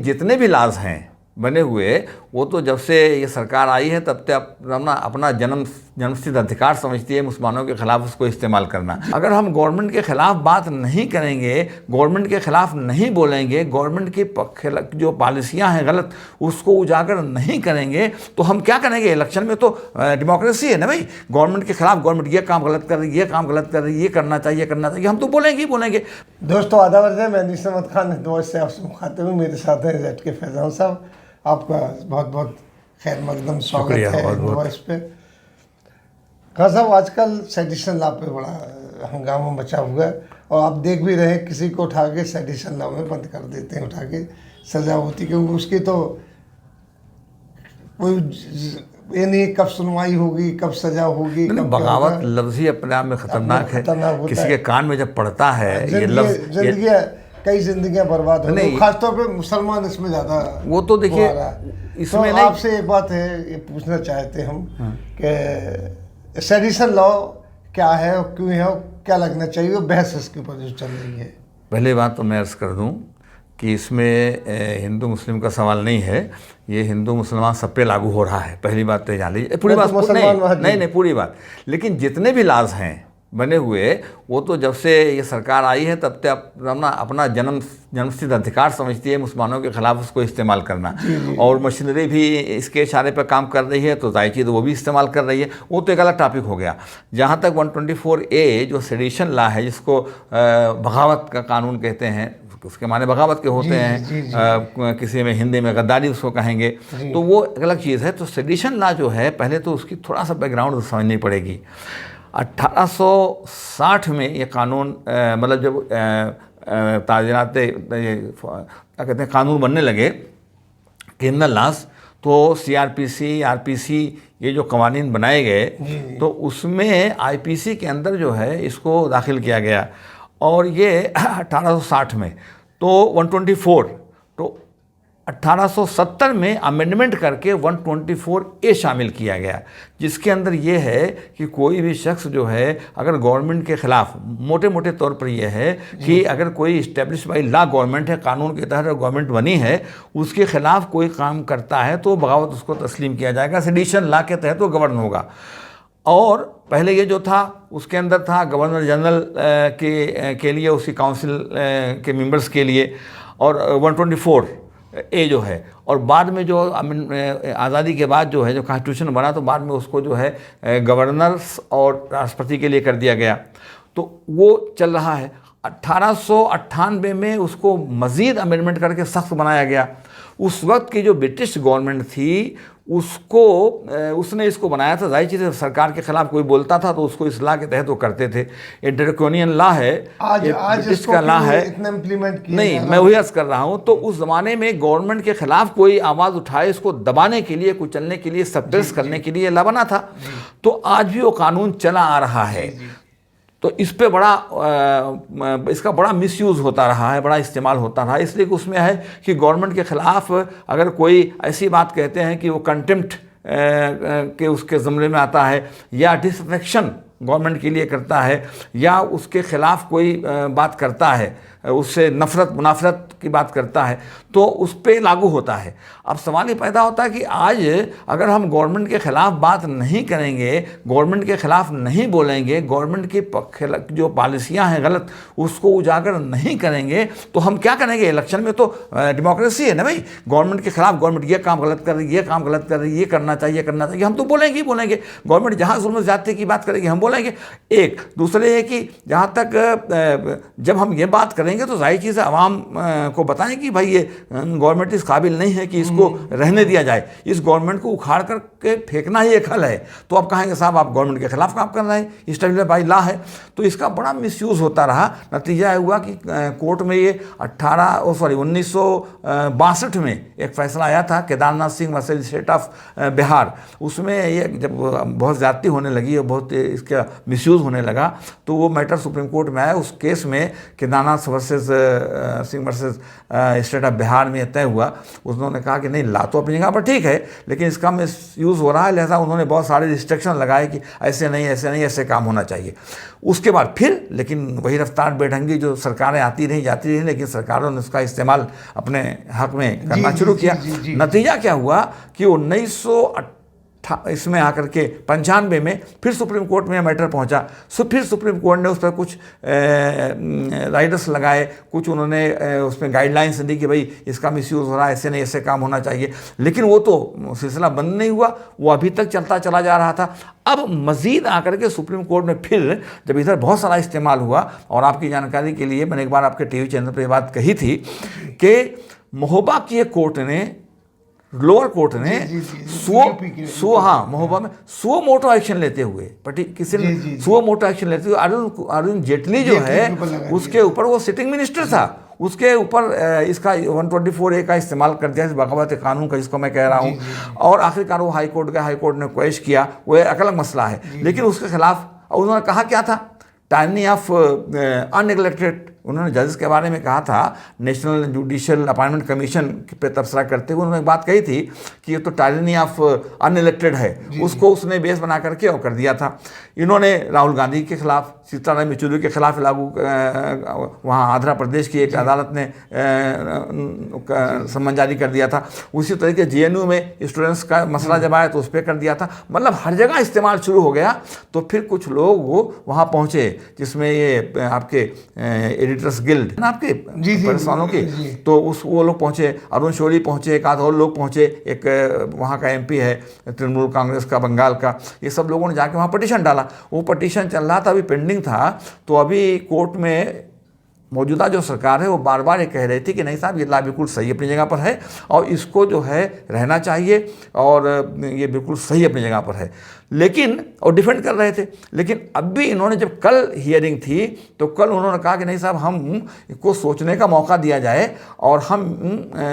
जितने भी लॉज हैं बने हुए, वो तो जब से ये सरकार आई है तब से अपना जन्मसिद्ध अधिकार समझती है मुसलमानों के खिलाफ उसको इस्तेमाल करना। अगर हम गवर्नमेंट के खिलाफ बात नहीं करेंगे, गवर्नमेंट के खिलाफ नहीं बोलेंगे, गवर्नमेंट की जो पॉलिसियां हैं गलत उसको उजागर नहीं करेंगे, तो हम क्या करेंगे? इलेक्शन में तो डेमोक्रेसी है ना भाई, गवर्नमेंट के खिलाफ गवर्नमेंट ये काम गलत कर रही है, ये काम गलत कर रही है, ये करना चाहिए, हम तो बोलेंगे ही बोलेंगे। दोस्तों आदाब है, मैं निशा अहमद खान हिंदुस्तान से आपसे मुखातिब हूँ। मेरे साथ हैं ZK फैजान साहब। आपका बहुत बहुत खैर मकदम स्वागत है वॉइस पे। खान साहब, आजकल सेडिशन लॉ पे बड़ा हंगामा मचा हुआ है और आप देख भी रहे हैं, किसी को उठा के सेडिशन लॉ में बंद कर देते हैं, उठा के सजा होती, क्योंकि उसकी तो कोई ये नहीं कब सुनवाई होगी, कब सजा होगी। बगावत लफ्ज़ ही अपने आप में खतरनाक है। किसी के कान में जब पड़ता है ये लफ्ज़, कई जिंदगियां बर्बाद हो गई, खासतौर पे मुसलमान इसमें ज़्यादा। वो तो देखिए इसमें तो आपसे एक बात है, ये पूछना चाहते हम कि सेडिशन लॉ क्या है और क्यों है और क्या लगना चाहिए, बहस इसके ऊपर जो चल रही है। पहले बात तो मैं अर्ज़ कर दूं कि इसमें हिंदू मुस्लिम का सवाल नहीं है, ये हिंदू मुसलमान सब पे लागू हो रहा है। पहली बात तो जान लीजिए, पूरी बात नहीं पूरी बात। लेकिन जितने भी लॉज हैं बने हुए, वो तो जब से ये सरकार आई है तब से अपना जन्मसिद्ध अधिकार समझती है मुसलमानों के खिलाफ उसको इस्तेमाल करना। और मशीनरी भी इसके इशारे पर काम कर रही है, तो जाहिर चीज़ वो भी इस्तेमाल कर रही है। वो तो एक अलग टॉपिक हो गया। जहाँ तक 124A जो सेडिशन लॉ है, जिसको बगावत का कानून कहते हैं, उसके माने बगावत के होते हैं, किसी में हिंदी में गद्दारी उसको कहेंगे, तो वो एक अलग चीज़ है। तो सेडिशन लॉ जो है, पहले तो उसकी थोड़ा सा बैकग्राउंड समझनी पड़ेगी। 1860 में ये कानून मतलब जब ताज़ीरात क्या कहते हैं कानून बनने लगे, क्रिमिनल लॉज, तो CRPC RPC ये जो कवानीन बनाए गए, तो उसमें IPC के अंदर जो है इसको दाखिल किया गया। और ये 1860 में तो 124, तो 1870 में अमेंडमेंट करके 124A शामिल किया गया, जिसके अंदर ये है कि कोई भी शख्स जो है अगर गवर्नमेंट के ख़िलाफ़, मोटे मोटे तौर पर यह है कि अगर कोई इस्टेब्लिश बाई लॉ गवर्नमेंट है, कानून के तहत गवर्नमेंट बनी है, उसके ख़िलाफ़ कोई काम करता है तो बगावत उसको तस्लीम किया जाएगा, सेडिशन लॉ के तहत वो गवर्न होगा। और पहले ये जो था उसके अंदर था गवर्नर जनरल के लिए, उसकी काउंसिल के मेंबर्स के लिए, और 124A जो है। और बाद में जो आज़ादी के बाद जो है जो कॉन्स्टिट्यूशन बना, तो बाद में उसको जो है गवर्नर्स और राष्ट्रपति के लिए कर दिया गया। तो वो चल रहा है। 1898 में उसको मज़ीद अमेंडमेंट करके सख्त बनाया गया। उस वक्त की जो ब्रिटिश गवर्नमेंट थी उसने इसको बनाया था। जाहिर चीज़ है, सरकार के खिलाफ कोई बोलता था तो उसको इस लॉ के तहत वो करते थे। ये ड्रैकोनियन लॉ है, आज ब्रिटिश का लॉ है, इतना इम्प्लीमेंट किया नहीं, मैं वही अर्ज़ कर रहा हूँ। तो उस ज़माने में गवर्नमेंट के खिलाफ कोई आवाज़ उठाए, इसको दबाने के लिए, कुचलने के लिए, सप्रेस करने के लिए लॉ बना था। तो आज भी वो कानून चला आ रहा है। तो इस पे इसका बड़ा मिसयूज़ होता रहा है, बड़ा इस्तेमाल होता रहा है। इसलिए कि उसमें है कि गवर्नमेंट के ख़िलाफ़ अगर कोई ऐसी बात कहते हैं कि वो कंटेम्प्ट के उसके ज़मरे में आता है, या डिसअफेक्शन गवर्नमेंट के लिए करता है, या उसके ख़िलाफ़ कोई बात करता है, उससे मुनाफरत की बात करता है, तो उस पर लागू होता है। अब सवाल ये पैदा होता है कि आज अगर हम गवर्नमेंट के ख़िलाफ़ बात नहीं करेंगे, गवर्नमेंट के ख़िलाफ़ नहीं बोलेंगे, गवर्नमेंट की जो पॉलिसियां हैं गलत उसको उजागर नहीं करेंगे, तो हम क्या करेंगे? इलेक्शन में तो डेमोक्रेसी है ना भाई, गवर्नमेंट के ख़िलाफ़ गवर्नमेंट ये काम गलत कर रही है, ये काम गलत कर रही है, ये करना चाहिए, हम तो बोलेंगे ही बोलेंगे। गवर्नमेंट जहाँ जुल्म ज़्यादती की बात करेगी हम बोलेंगे। एक दूसरे है कि जहाँ तक जब हम ये बात करेंगे तो जाहिर चीज़ है आवाम को बताएं कि भाई ये गवर्नमेंट इस काबिल नहीं है कि इसको रहने दिया जाए, इस गवर्नमेंट को उखाड़ करके फेंकना ही एक हल है। तो आप कहेंगे साहब आप गवर्नमेंट के खिलाफ काम कर रहे हैं, इस्टेब्लिश बाई लॉ है। तो इसका बड़ा मिसयूज़ होता रहा। नतीजा हुआ कि कोर्ट में ये 1962 में एक फ़ैसला आया था, Kedarnath Singh versus state of Bihar. उसमें ये जब बहुत ज़्यादती होने लगी और बहुत इसका मिसयूज़ होने लगा, तो वो मैटर सुप्रीम कोर्ट में आया। उस केस में Kedarnath versus state of Bihar में तय हुआ, उन्होंने कहा कि नहीं, ला तो अपनी जगह पर ठीक है, लेकिन इसका मिस यूज़ हो रहा है, लिहाजा उन्होंने बहुत सारे रिस्ट्रिक्शन लगाए कि ऐसे नहीं, ऐसे नहीं, ऐसे काम होना चाहिए। उसके बाद फिर लेकिन वही रफ्तार बेढंगी जो सरकारें आती रही जाती रही, लेकिन सरकारों ने उसका इस्तेमाल अपने हक में करना शुरू किया। नतीजा क्या हुआ कि 1998 इसमें आकर के 95 में फिर सुप्रीम कोर्ट में मैटर पहुंचा। फिर सुप्रीम कोर्ट ने उस पर कुछ राइडर्स लगाए, कुछ उन्होंने उसमें गाइडलाइंस दी कि भाई इसका मिसयूज़ हो रहा है, ऐसे नहीं, ऐसे काम होना चाहिए। लेकिन वो तो सिलसिला बंद नहीं हुआ, वो अभी तक चलता चला जा रहा था। अब मज़ीद आकर के सुप्रीम कोर्ट में फिर जब इधर बहुत सारा इस्तेमाल हुआ, और आपकी जानकारी के लिए मैंने एक बार आपके टीवी चैनल पर बात कही थी कि महोबा की एक कोर्ट ने, लोअर कोर्ट ने महोबा में सुओ मोटो एक्शन लेते हुए, किसी ने सुओ मोटो एक्शन लेते हुए अरुण जेटली जो है उसके ऊपर, वो सिटिंग मिनिस्टर था, उसके ऊपर इसका 124A का इस्तेमाल कर दिया, इस बगावत कानून का, जिसको मैं कह रहा हूँ। और आखिरकार वो हाई कोर्ट गया, हाई कोर्ट ने क्वेश किया, वो एक अलग मसला है। लेकिन उसके खिलाफ उन्होंने कहा क्या था, टाइनी ऑफ अननेग्लेक्टेड, उन्होंने जजेस के बारे में कहा था, नेशनल जुडिशियल अपॉइंटमेंट कमीशन पे तबसरा करते हुए उन्होंने बात कही थी कि ये तो टाइरनी ऑफ अनइलेक्टेड है, उसको उसने बेस बना करके और कर दिया था। इन्होंने राहुल गांधी के खिलाफ, सीताराम येचुरी के खिलाफ लागू, वहाँ आंध्र प्रदेश की एक अदालत ने सम्मन जारी कर दिया था। उसी तरीके JNU में स्टूडेंट्स का मसला जब आया तो उस पर कर दिया था। मतलब हर जगह इस्तेमाल शुरू हो गया। तो फिर कुछ लोग वो वहाँ पहुँचे, जिसमें ये आपके एडिटर्स गिल्ड ना, आपके परेशानों की, तो वो लोग पहुँचे, अरुण शौरी पहुँचे, एक आध और लोग पहुँचे, एक वहाँ का MP है तृणमूल कांग्रेस का बंगाल का, ये सब लोगों ने जाके वहाँ पटिशन डाला। वो पटिशन चल रहा था, अभी पेंडिंग था। तो अभी कोर्ट में मौजूदा जो सरकार है वो बार बार ये कह रही थी कि नहीं साहब, ये ला बिल्कुल सही अपनी जगह पर है और इसको जो है रहना चाहिए, और ये बिल्कुल सही अपनी जगह पर है। लेकिन और डिफेंड कर रहे थे। लेकिन अब भी इन्होंने, जब कल हियरिंग थी तो कल उन्होंने कहा कि नहीं साहब, हम इसको सोचने का मौका दिया जाए और हम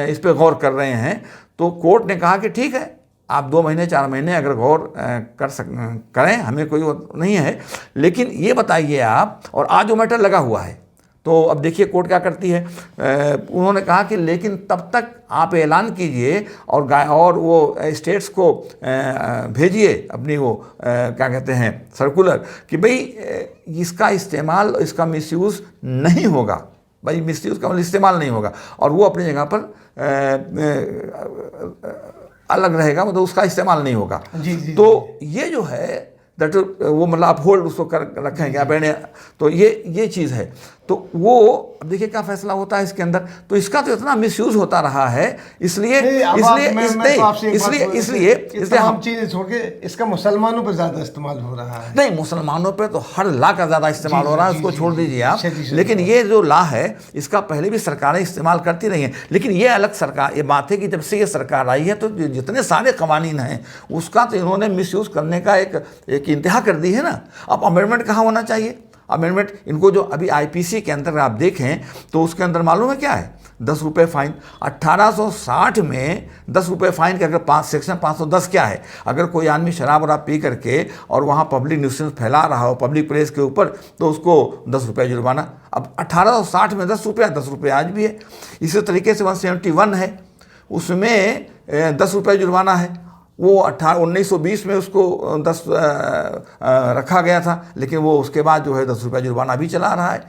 इस पर गौर कर रहे हैं। तो कोर्ट ने कहा कि ठीक है, आप 2 महीने 4 महीने अगर गौर करें, हमें कोई नहीं है, लेकिन ये बताइए आप, और आज वो मैटर लगा हुआ है। तो अब देखिए कोर्ट क्या करती है। उन्होंने कहा कि लेकिन तब तक आप ऐलान कीजिए और वो स्टेट्स को भेजिए अपनी वो क्या कहते हैं सर्कुलर, कि भाई इसका इस्तेमाल, इसका मिसयूज़ नहीं होगा, भाई मिसयूज़ का इस्तेमाल नहीं होगा, और वो अपनी जगह पर अलग रहेगा, मतलब उसका इस्तेमाल नहीं होगा। तो ये जो है दैट, वो मतलब आप होल्ड उसको कर रखेंगे आप, तो ये चीज़ है। तो वो अब देखिए क्या फैसला होता है इसके अंदर। तो इसका तो इतना मिसयूज होता रहा है, इसलिए हम चीजें छोड़ के इसका मुसलमानों पर ज्यादा इस्तेमाल हो रहा है। नहीं, मुसलमानों पे तो हर ला का ज्यादा इस्तेमाल हो रहा है, उसको छोड़ दीजिए आप। लेकिन ये जो ला है, इसका पहले भी सरकारें इस्तेमाल करती रही हैं। लेकिन ये अलग सरकार, ये बात है कि जब से ये सरकार आई है तो जितने सारे कवानीन हैं उसका तो इन्होंने मिसयूज करने का एक इंतहा कर दी है ना। अब अमेंडमेंट कहाँ होना चाहिए? अमेंडमेंट इनको जो अभी IPC के अंदर आप देखें तो उसके अंदर मालूम है क्या है? 10 रुपये फाइन। 1860 में 10 रुपये फाइन के अगर सेक्शन 510 क्या है? अगर कोई आदमी शराब वराब पी करके और वहाँ पब्लिक न्यूसेंस फैला रहा हो पब्लिक प्लेस के ऊपर, तो उसको 10 रुपये जुर्माना। अब 1860 में 10 रुपये आज भी है। इसी तरीके से 171 है, उसमें 10 रुपये जुर्माना है। वो 1920 में उसको 10 रखा गया था, लेकिन वो उसके बाद जो है 10 रुपये जुर्माना भी चला रहा है।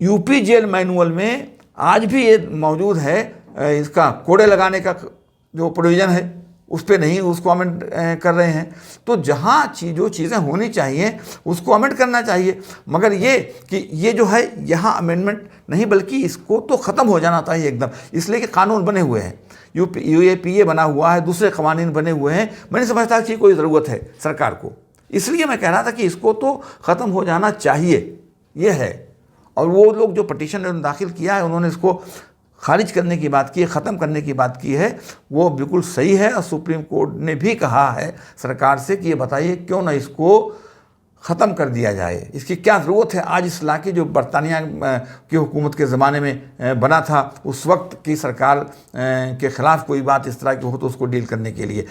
यूपी जेल मैनुअल में आज भी ये मौजूद है, इसका कोड़े लगाने का जो प्रोविज़न है उस पर नहीं, उसको अमेंड कर रहे हैं। तो जहाँ जो चीज़ें होनी चाहिए उसको अमेंड करना चाहिए, मगर ये कि ये जो है यहाँ अमेंडमेंट नहीं, बल्कि इसको तो ख़त्म हो जाना चाहिए एकदम। इसलिए कि कानून बने हुए हैं, UAPA बना हुआ है, दूसरे कवानीन बने हुए हैं। मैं नहीं समझता कि कोई ज़रूरत है सरकार को। इसलिए मैं कह रहा था कि इसको तो ख़त्म हो जाना चाहिए, ये है। और वो लोग जो पटिशन दाखिल किया है, उन्होंने इसको खारिज करने की बात की है, ख़त्म करने की बात की है, वो बिल्कुल सही है। और सुप्रीम कोर्ट ने भी कहा है सरकार से कि ये बताइए क्यों ना इसको ख़त्म कर दिया जाए, इसकी क्या ज़रूरत है। आज इस इलाके जो बरतानिया की हुकूमत के ज़माने में बना था, उस वक्त की सरकार के ख़िलाफ़ कोई बात इस तरह की हो तो उसको डील करने के लिए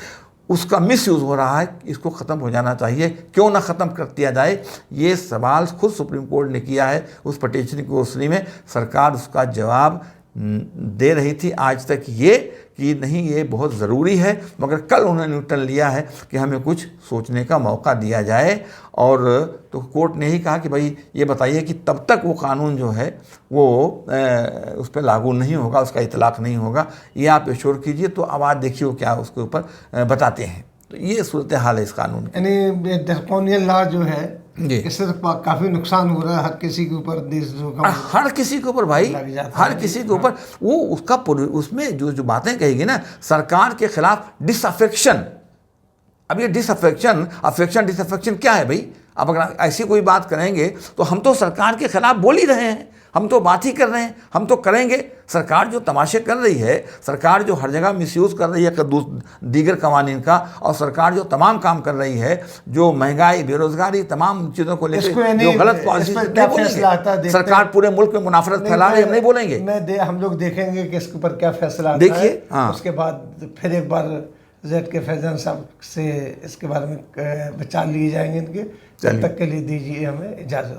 उसका मिसयूज़ हो रहा है, इसको ख़त्म हो जाना चाहिए, क्यों ना ख़त्म कर दिया जाए। ये सवाल खुद सुप्रीम कोर्ट ने किया है उस पटिशन की उसनी में। सरकार उसका जवाब दे रही थी आज तक ये कि नहीं ये बहुत ज़रूरी है, मगर कल उन्होंने न्यूट्रल लिया है कि हमें कुछ सोचने का मौका दिया जाए। और तो कोर्ट ने ही कहा कि भाई ये बताइए कि तब तक वो कानून जो है वो उस पर लागू नहीं होगा, उसका इतलाक़ नहीं होगा, ये आप एश्योर कीजिए। तो अब आज देखिए वो क्या उसके ऊपर बताते हैं। तो ये सूरत हाल है इस कानून की। यानी ड्रैकोनियन लॉ जो है जी, इससे तो काफ़ी नुकसान हो रहा है हर किसी के ऊपर, देशों का हर किसी के ऊपर भाई, लग जाता हर है। किसी के ऊपर वो उसका उसमें जो जो बातें कहेगी ना सरकार के खिलाफ डिसअफेक्शन। अब ये अफेक्शन डिसअफेक्शन क्या है भाई? अब अगर ऐसी कोई बात करेंगे तो हम तो सरकार के खिलाफ बोल ही रहे हैं, हम तो बात ही कर रहे हैं, हम तो करेंगे। सरकार जो तमाशे कर रही है, सरकार जो हर जगह मिसयूज़ कर रही है दीगर कवानीन का, और सरकार जो तमाम काम कर रही है, जो महंगाई, बेरोजगारी, तमाम चीज़ों को लेकर जो गलत पॉलिसी, सरकार पूरे मुल्क में मुनाफरत फैला रही है, हम नहीं बोलेंगे। हम लोग देखेंगे कि इसके ऊपर क्या फैसला आता देखिए, है। हाँ। उसके बाद फिर एक बार ZK फैज़ान साहब से इसके बारे में विचार लिए जाएंगे इनके। तब तक के लिए दीजिए हमें इजाज़त।